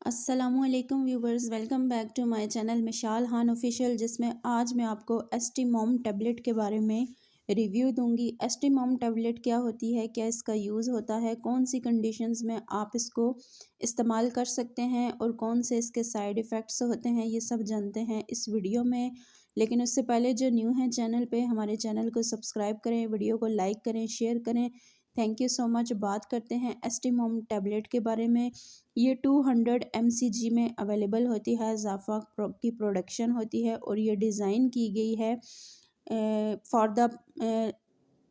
अस्सलामुअलैकुम viewers, welcome back to my channel Mishal Khan official, जिसमें आज मैं आपको एस्टीमोम टैबलेट के बारे में रिव्यू दूंगी। एस्टीमोम टैबलेट क्या होती है, क्या इसका यूज़ होता है, कौन सी कंडीशंस में आप इसको इस्तेमाल कर सकते हैं और कौन से इसके साइड इफ़ेक्ट्स होते हैं, ये सब जानते हैं इस वीडियो में। लेकिन उससे पहले जो न्यू हैं चैनल पे, हमारे चैनल को सब्सक्राइब करें, वीडियो को लाइक करें, शेयर करें। Thank you so much. बात करते हैं एस्टीमोम टैबलेट के बारे में। ये 200 mcg में अवेलेबल होती है, ज़ाफ़ा की प्रोडक्शन होती है और ये डिज़ाइन की गई है for the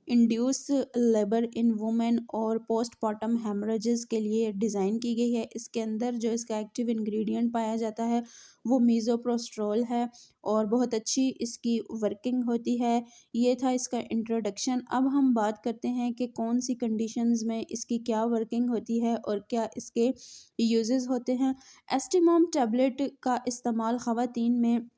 induce labour in women और पोस्टमार्टम हेमरेजेस के लिए डिज़ाइन की गई है। इसके अंदर जो इसका एक्टिव इंग्रेडिएंट पाया जाता है वो मीज़ोप्रोस्ट्रोल है और बहुत अच्छी इसकी वर्किंग होती है। ये था इसका इंट्रोडक्शन। अब हम बात करते हैं कि कौन सी कंडीशंस में इसकी क्या वर्किंग होती है और क्या इसके यूजेस होते हैं। एस्टीमोम टैबलेट का इस्तेमाल ख़वातीन में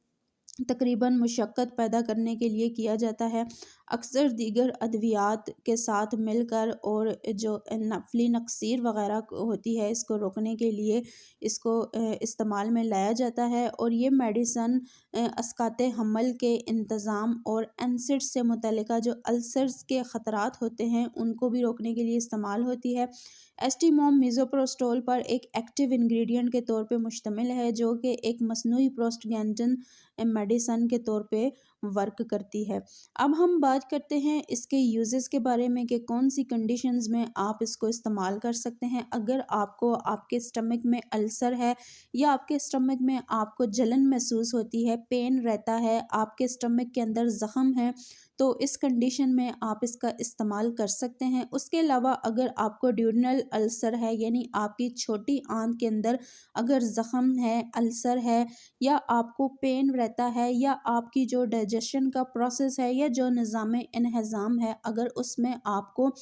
तकरीबन मुशक्क़त पैदा करने के लिए किया जाता है, अक्सर दीगर अद्वियात के साथ मिलकर, और जो नफली नक्सीर वग़ैरह होती है इसको रोकने के लिए इसको इस्तेमाल में लाया जाता है। और ये मेडिसन अस्काते हमल के इंतज़ाम और एनसिड से मुतल्लिक़ा जो अल्सर्स के ख़तरात होते हैं उनको भी रोकने के लिए इस्तेमाल होती है। एस्टीमोम मीज़ोप्रोस्टोल पर एक एक्टिव इंग्रेडिएंट के तौर पे मुश्तमिल है, जो कि एक मसनूई प्रोस्टाग्लैंडिन मेडिसन के तौर पे वर्क करती है। अब हम बात करते हैं इसके यूजेस के बारे में कि कौन सी कंडीशंस में आप इसको इस्तेमाल कर सकते हैं। अगर आपको आपके स्टमक में अल्सर है या आपके स्टमक में आपको जलन महसूस होती है, पेन रहता है, आपके स्टमक के अंदर ज़ख़म है, तो इस कंडीशन में आप इसका इस्तेमाल कर सकते हैं। उसके अलावा अगर आपको ड्यूरनल अल्सर है, यानी आपकी छोटी आंत के अंदर अगर ज़ख़म है, अल्सर है, या आपको पेन रहता है, या आपकी जो डाइजेशन का प्रोसेस है या जो निज़ाम इन्हज़ाम है, अगर उसमें आपको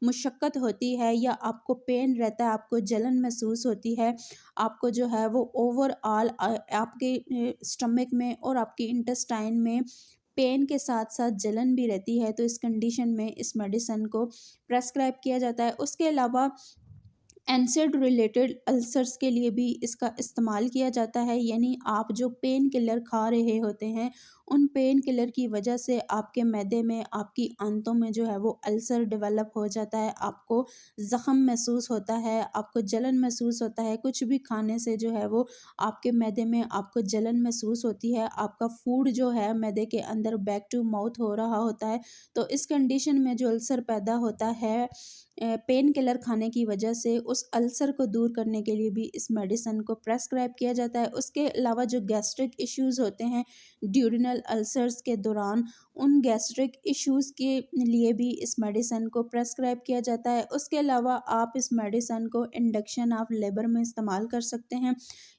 मुशक्क़त होती है या आपको पेन रहता है, आपको जलन महसूस होती है, आपको जो है वो ओवरऑल आपके स्टमक में और आपके इंटेस्टाइन में पेन के साथ साथ जलन भी रहती है, तो इस कंडीशन में इस मेडिसिन को प्रेस्क्राइब किया जाता है। उसके अलावा एनसेड रिलेटेड अल्सर्स के लिए भी इसका इस्तेमाल किया जाता है, यानी आप जो पेन किलर खा रहे होते हैं, उन पेन किलर की वजह से आपके मैदे में, आपकी आंतों में जो है वो अल्सर डेवलप हो जाता है, आपको ज़ख़म महसूस होता है, आपको जलन महसूस होता है, कुछ भी खाने से जो है वो आपके मैदे में आपको जलन महसूस होती है, आपका फूड जो है मैदे के अंदर बैक टू माउथ हो रहा होता है। तो इस कंडीशन में जो अल्सर पैदा होता है पेन किलर खाने की वजह से, उस अल्सर को दूर करने के लिए भी इस मेडिसिन को प्रेस्क्राइब किया जाता है। उसके अलावा जो गैस्ट्रिक इश्यूज़ होते हैं ड्यूरनल अल्सर्स के दौरान, उन गैस्ट्रिक इश्यूज़ के लिए भी इस मेडिसिन को प्रेस्क्राइब किया जाता है। उसके अलावा आप इस मेडिसिन को इंडक्शन ऑफ लेबर में इस्तेमाल कर सकते हैं,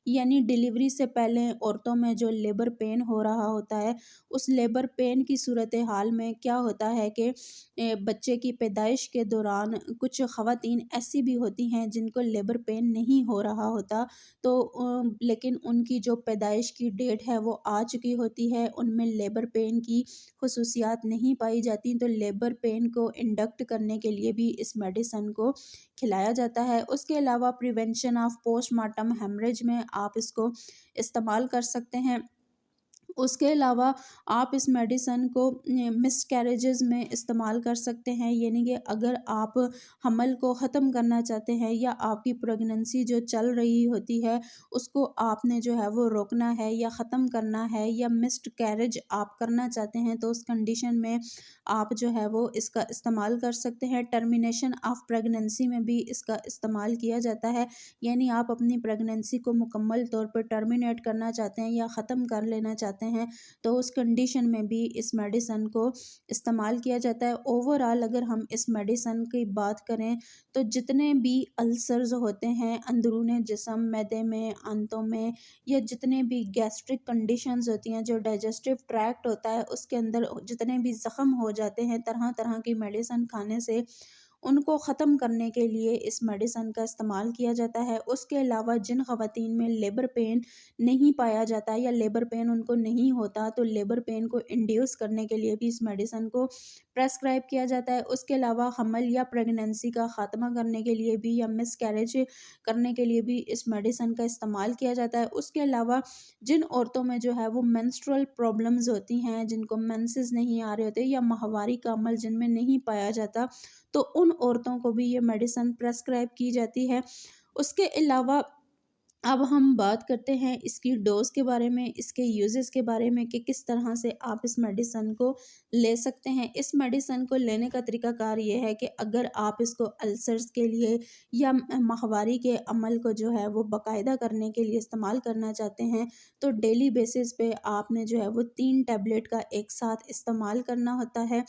यानी डिलीवरी से पहले औरतों में जो लेबर पेन हो रहा होता है, उस लेबर पेन की सूरत हाल में क्या होता है कि बच्चे की पैदाइश के दौरान कुछ ख़वातीन ऐसी भी होती हैं जिनको लेबर पेन नहीं हो रहा होता, तो लेकिन उनकी जो पैदाइश की डेट है वो आ चुकी होती है, उनमें लेबर पेन की खुसूसियात नहीं पाई जाती, तो लेबर पेन को इंडक्ट करने के लिए भी इस मेडिसिन को खिलाया जाता है। उसके अलावा प्रिवेंशन ऑफ पोस्टमार्टम हेमरेज में आप इसको इस्तेमाल कर सकते हैं। उसके अलावा आप इस मेडिसिन को मिसकैरेजेस में इस्तेमाल कर सकते हैं, यानी कि अगर आप हमल को ख़त्म करना चाहते हैं या आपकी प्रेगनेंसी जो चल रही होती है उसको आपने जो है वो रोकना है या ख़त्म करना है, या मिसकैरेज आप करना चाहते हैं, तो उस कंडीशन में आप जो है वो इसका इस्तेमाल कर सकते हैं। टर्मिनेशन ऑफ प्रेगनेंसी में भी इसका इस्तेमाल किया जाता है, यानी आप अपनी प्रेगनेंसी को मुकम्मल तौर पर टर्मिनेट करना चाहते हैं या ख़त्म कर लेना चाहते हैं, तो उस कंडीशन में भी इस मेडिसिन को इस्तेमाल किया जाता है। ओवरऑल अगर हम इस मेडिसिन की बात करें तो जितने भी अल्सर्स होते हैं अंदरूनी जिस्म, मैदे में, आंतों में, या जितने भी गैस्ट्रिक कंडीशंस होती हैं, जो डाइजेस्टिव ट्रैक्ट होता है उसके अंदर जितने भी ज़ख़म हो जाते हैं तरह तरह की मेडिसिन खाने से, उनको ख़त्म करने के लिए इस मेडिसिन का इस्तेमाल किया जाता है। उसके अलावा जिन ख़वातीन में लेबर पेन नहीं पाया जाता या लेबर पेन उनको नहीं होता, तो लेबर पेन को इंड्यूस करने के लिए भी इस मेडिसिन को प्रेस्क्राइब किया जाता है। उसके अलावा हमल या प्रेगनेंसी का ख़ात्मा करने के लिए भी या मिसकैरेज करने के लिए भी इस मेडिसिन का इस्तेमाल किया जाता है। उसके अलावा जिन औरतों में जो है वो मेंस्ट्रुअल प्रॉब्लम्स होती हैं, जिनको मेंसेस नहीं आ रहे होते या माहवारी का अमल जिनमें नहीं पाया जाता, तो उन औरतों को भी ये मेडिसिन प्रेस्क्राइब की जाती है। उसके अलावा अब हम बात करते हैं इसकी डोज़ के बारे में, इसके यूज़ेस के बारे में कि किस तरह से आप इस मेडिसिन को ले सकते हैं। इस मेडिसिन को लेने का तरीकाकार ये है कि अगर आप इसको अल्सर्स के लिए या माहवारी के अमल को जो है वो बाकायदा करने के लिए इस्तेमाल करना चाहते हैं, तो डेली बेसिस पे आपने जो है वो 3 टैबलेट का एक साथ इस्तेमाल करना होता है।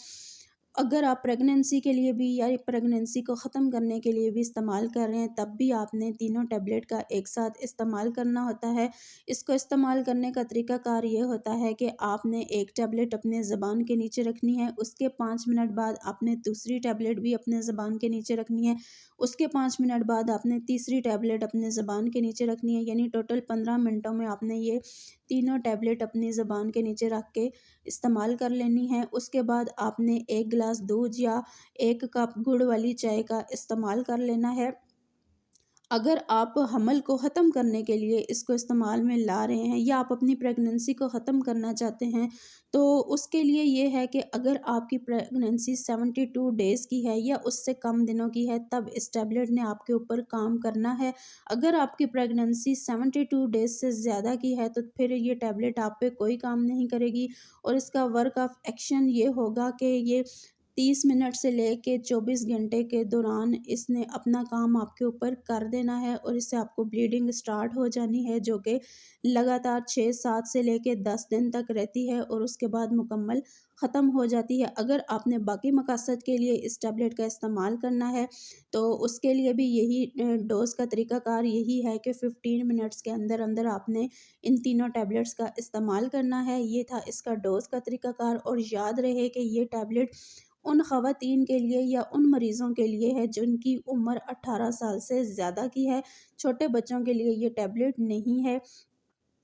अगर आप प्रेगनेंसी के लिए भी या प्रेगनेंसी को ख़त्म करने के लिए भी इस्तेमाल कर रहे हैं, तब भी आपने तीनों टैबलेट का एक साथ इस्तेमाल करना होता है। इसको इस्तेमाल करने का तरीकाकार ये होता है कि आपने एक टैबलेट अपने ज़ुबान के नीचे रखनी है, उसके 5 मिनट बाद आपने दूसरी टैबलेट भी अपने ज़ुबान के नीचे रखनी है, उसके 5 मिनट बाद आपने तीसरी टैबलेट अपने ज़ुबान के नीचे रखनी है, यानी टोटल 15 मिनटों में आपने ये तीनों टैबलेट अपनी ज़ुबान के नीचे रख के इस्तेमाल कर लेनी है। उसके बाद आपने 1 गिलास दूध या 1 कप गुड़ वाली चाय का इस्तेमाल कर लेना है। अगर आप हमल को ख़त्म करने के लिए इसको इस्तेमाल में ला रहे हैं या आप अपनी प्रेगनेंसी को ख़त्म करना चाहते हैं, तो उसके लिए ये है कि अगर आपकी प्रेगनेंसी 72 डेज़ की है या उससे कम दिनों की है, तब इस टैबलेट ने आपके ऊपर काम करना है। अगर आपकी प्रेगनेंसी 72 डेज़ से ज़्यादा की है, तो फिर ये टैबलेट आप पे कोई काम नहीं करेगी और इसका वर्क ऑफ एक्शन ये होगा कि ये 30 मिनट से लेके 24 घंटे के दौरान इसने अपना काम आपके ऊपर कर देना है और इससे आपको ब्लीडिंग स्टार्ट हो जानी है, जो कि लगातार 6-7 से लेके 10 दिन तक रहती है और उसके बाद मुकम्मल ख़त्म हो जाती है। अगर आपने बाकी मकसद के लिए इस टैबलेट का इस्तेमाल करना है, तो उसके लिए भी यही डोज़ का तरीकाकार यही है कि 15 मिनट्स के अंदर अंदर आपने इन तीनों टैबलेट्स का इस्तेमाल करना है। ये था इसका डोज़ का तरीकाकार। और याद रहे कि ये टैबलेट उन ख़वातीन के लिए या उन मरीज़ों के लिए है जिनकी उम्र 18 साल से ज़्यादा की है। छोटे बच्चों के लिए ये टैबलेट नहीं है।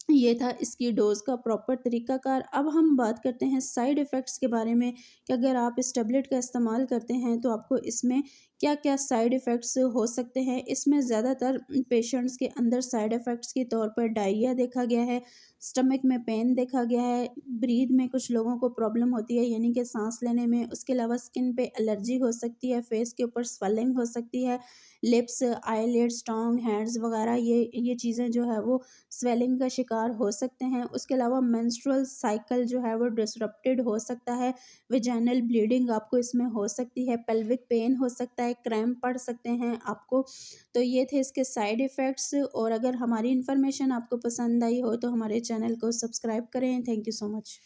ये था इसकी डोज़ का प्रॉपर तरीक़ाकार। अब हम बात करते हैं साइड इफ़ेक्ट्स के बारे में कि अगर आप इस टैबलेट का इस्तेमाल करते हैं, तो आपको इसमें क्या-क्या साइड इफ़ेक्ट्स हो सकते हैं। इसमें ज़्यादातर पेशेंट्स के अंदर साइड इफ़ेक्ट्स के तौर पर डायरिया देखा गया है, स्टमक में पेन देखा गया है, ब्रीथ में कुछ लोगों को प्रॉब्लम होती है यानी कि साँस लेने में। उसके अलावा स्किन पे एलर्जी हो सकती है, फेस के ऊपर स्वेलिंग हो सकती है, लिप्स, आईलिड्स, टोंग, हैंड्स वग़ैरह ये चीज़ें जो है वो स्वेलिंग का शिकार हो सकते हैं। उसके अलावा मेंस्ट्रुअल साइकिल जो है वो डिसरप्टेड हो सकता है, वेजाइनल ब्लीडिंग आपको इसमें हो सकती है, पेल्विक पेन हो सकता है, क्रैम्प पड़ सकते हैं आपको। तो ये थे इसके साइड इफ़ेक्ट्स। और अगर हमारी इन्फॉर्मेशन आपको पसंद आई हो, तो हमारे चैनल को सब्सक्राइब करें। Thank you so much.